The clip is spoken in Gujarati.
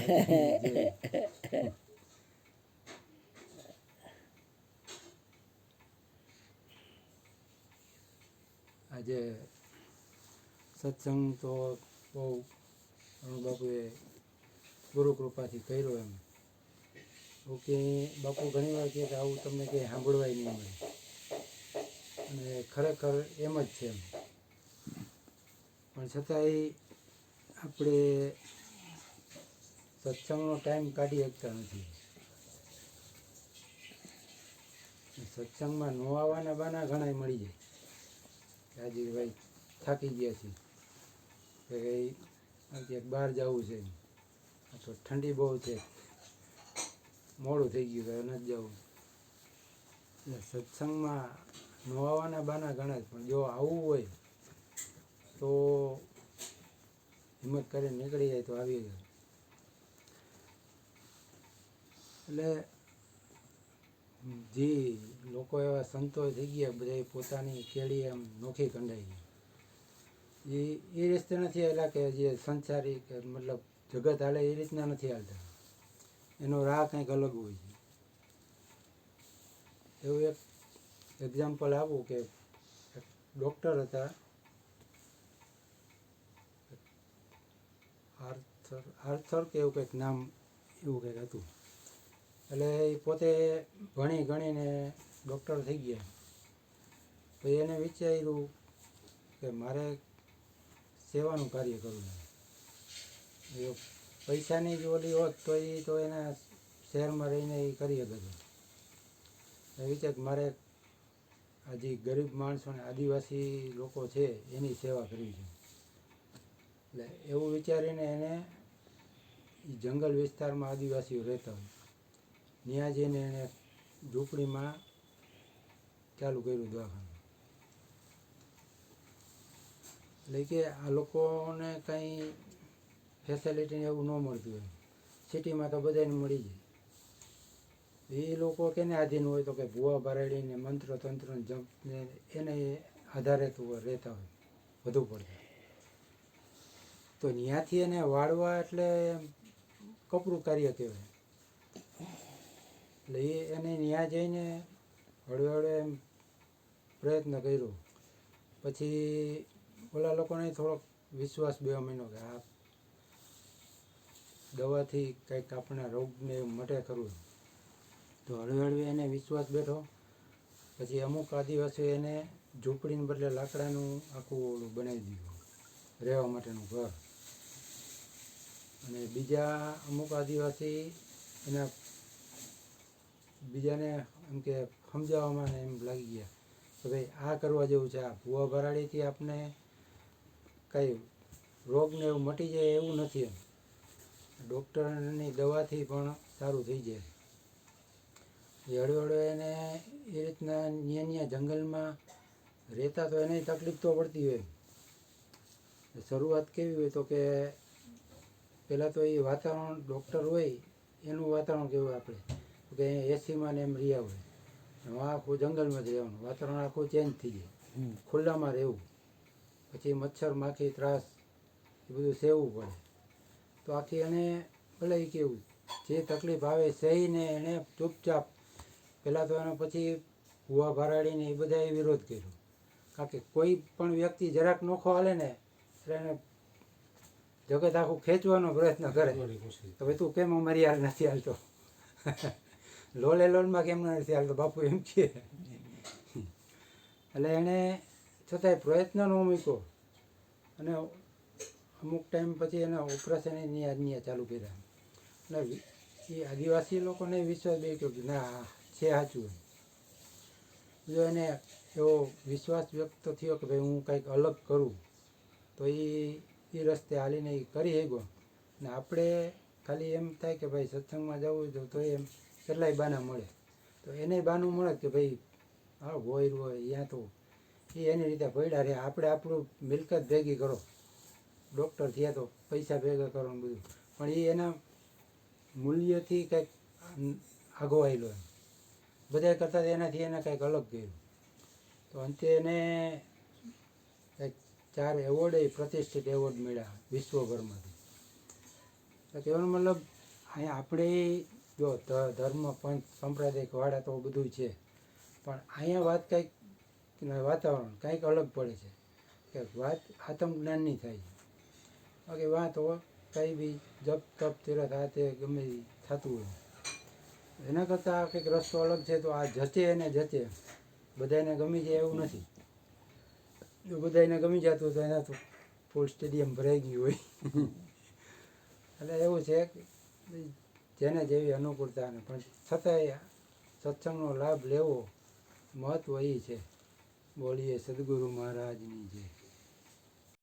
આજે સત્સંગ તો બહુ બાપુએ ગુરુ કૃપાથી કર્યો એમ. ઓકે બાપુ ઘણીવાર કહે કે આવું તમને કંઈ સાંભળવાય નહીં મળે, અને ખરેખર એમ જ છે એમ. પણ છતાંય આપણે સત્સંગનો ટાઈમ કાઢી શકતા નથી. સત્સંગમાં ન આવવાના બાના ઘણા મળી જાય કે આજે ભાઈ થાકી ગયા છીએ, કે ક્યાંક બહાર જવું છે, તો ઠંડી બહુ છે, મોડું થઈ ગયું કે નથી જવું. એટલે સત્સંગમાં ન આવવાના બાના ઘણા જ, પણ જો આવવું હોય તો હિંમત કરીને નીકળી જાય તો આવી જાય. એટલે જે લોકો એવા સંતો થઈ ગયા બધા પોતાની કેળી એમ નોખી કંડાઈ ગઈ, એ રીતે નથી હાલ્યા કે જે સંસારી કે મતલબ જગત હાલે એ રીતના નથી હાલતા. એનો રાહ કંઈક અલગ હોય છે. એવું એક એક્ઝામ્પલ આપું કે ડૉક્ટર હતા, આર્થર કે એવું કંઈક નામ એવું કંઈક હતું. એટલે એ પોતે ભણી ગણીને ડૉક્ટર થઈ ગયા. પછી એને વિચાર્યું કે મારે સેવાનું કાર્ય કરવું. પૈસાની જ ઓલી હોત તો એના શહેરમાં રહીને એ કરી શકતો. એ વિચાર મારે આ જે ગરીબ માણસોને આદિવાસી લોકો છે એની સેવા કરવી છે. એટલે એવું વિચારીને એને જંગલ વિસ્તારમાં આદિવાસીઓ રહેતા હોય ત્યાં જઈને એને ઝૂંપડીમાં ચાલુ કર્યું દવાખાનું. એટલે કે આ લોકોને કંઈ ફેસિલિટી એવું ન મળતું હોય, સિટીમાં તો બધાને મળી જાય. એ લોકો કેને આધીન હોય તો કે ભૂવા ભરાડીને મંત્ર તંત્ર જપને એને આધારે તો રહેતા હોય વધુ પડતા. તો ત્યાંથી એને વાળવા એટલે કપરું કાર્ય કહેવાય. એટલે એને ત્યાં જઈને હળવે હળવે એમ પ્રયત્ન કર્યો. પછી ઓલા લોકોને થોડોક વિશ્વાસ બેવા માંડ્યો કે આ દવાથી કંઈક આપણા રોગને મટે કરવું. તો હળવે હળવે એને વિશ્વાસ બેઠો. પછી અમુક આદિવાસીઓ એને ઝૂંપડીને બદલે લાકડાનું આખું ઓલું બનાવી દીધું રહેવા માટેનું ઘર. અને બીજા અમુક આદિવાસી એના બીજાને એમ કે સમજાવવામાં એમ લાગી ગયા કે ભાઈ આ કરવા જેવું છે. આ ભૂવા ભરાડીથી આપણે કંઈ રોગને એવું મટી જાય એવું નથી. એમ ડૉક્ટરની દવાથી પણ સારું થઈ જાય. એ હળવે હળવે એને એ રીતના ન્યા જંગલમાં રહેતા તો એને તકલીફ તો પડતી હોય. શરૂઆત કેવી હોય તો કે પહેલાં તો એ વાતાવરણ ડૉક્ટર હોય એનું વાતાવરણ કેવું આપણે કે એસીમાં ને એમ રહ્યા હોય, આખું જંગલમાં જ રહેવાનું, વાતાવરણ આખું ચેન્જ થઈ જાય, ખુલ્લામાં રહેવું. પછી મચ્છર માખી ત્રાસ એ બધું સહેવું પડે. તો આખી એને ભલે કેવું જે તકલીફ આવે સહીને એને ચૂપચાપ પહેલાં તો એનો પછી ભૂવા ભરાડીને એ બધાએ વિરોધ કર્યો. કારણ કે કોઈ પણ વ્યક્તિ જરાક નોખો હાલે ને એટલે એને જગત આખું ખેંચવાનો પ્રયત્ન કરે તો ભાઈ તું કેમ અમારી હાલ નથી હાલતો, લોલે લોનમાં કેમ નથી હાલતો બાપુ એમ કહે. એટલે એણે છતાંય પ્રયત્ન ન મૂક્યો. અને અમુક ટાઈમ પછી એના ઓપરેશન ન્યા ચાલુ કર્યા. એટલે એ આદિવાસી લોકોને વિશ્વાસ બે ગયો કે ના છે સાચું. જો એને એવો વિશ્વાસ વ્યક્ત થયો કે ભાઈ હું કંઈક અલગ કરું તો એ રસ્તે હાલીને એ કરી શક્યો. ને આપણે ખાલી એમ થાય કે ભાઈ સત્સંગમાં જવું તો એમ કેટલાય બાના મળે. તો એને બાનું મળે કે ભાઈ હા હોય અહીંયા તો એ એની રીતે પડ્યા રહે. આપણે આપણું મિલકત ભેગી કરો, ડૉક્ટર થયા તો પૈસા ભેગા કરવાનું બધું, પણ એ એના મૂલ્યથી કંઈક આગો આવેલો એમ બધા કરતાં એનાથી એને કંઈક અલગ કર્યું. તો અંતે એને કંઈક 4 એવોર્ડ પ્રતિષ્ઠિત એવોર્ડ મળ્યા વિશ્વભરમાંથી. તો કહેવાનો મતલબ અહીંયા આપણે જો ધર્મ પંથ સંપ્રદાયિક વાળા તો બધું છે, પણ અહીંયા વાત કંઈક વાતાવરણ કંઈક અલગ પડે છે કે વાત આત્મજ્ઞાનની થાય છે. બાકી વાત કંઈ બી જપ તપ તીરથ આ તે ગમે એ થતું હોય, એના કરતાં કંઈક રસ્તો અલગ છે. તો આ જચે અને જચે બધાને ગમી જાય એવું નથી. જો બધાને ગમી જતું તો એના તો ફૂલ સ્ટેડિયમ ભરાઈ ગયું હોય. એટલે એવું છે કે જેને જેવી અનુકૂળતા ને, પણ છતાંય સત્સંગનો લાભ લેવો મહત્ત્વ એ છે. બોલીએ સદગુરુ મહારાજની જય.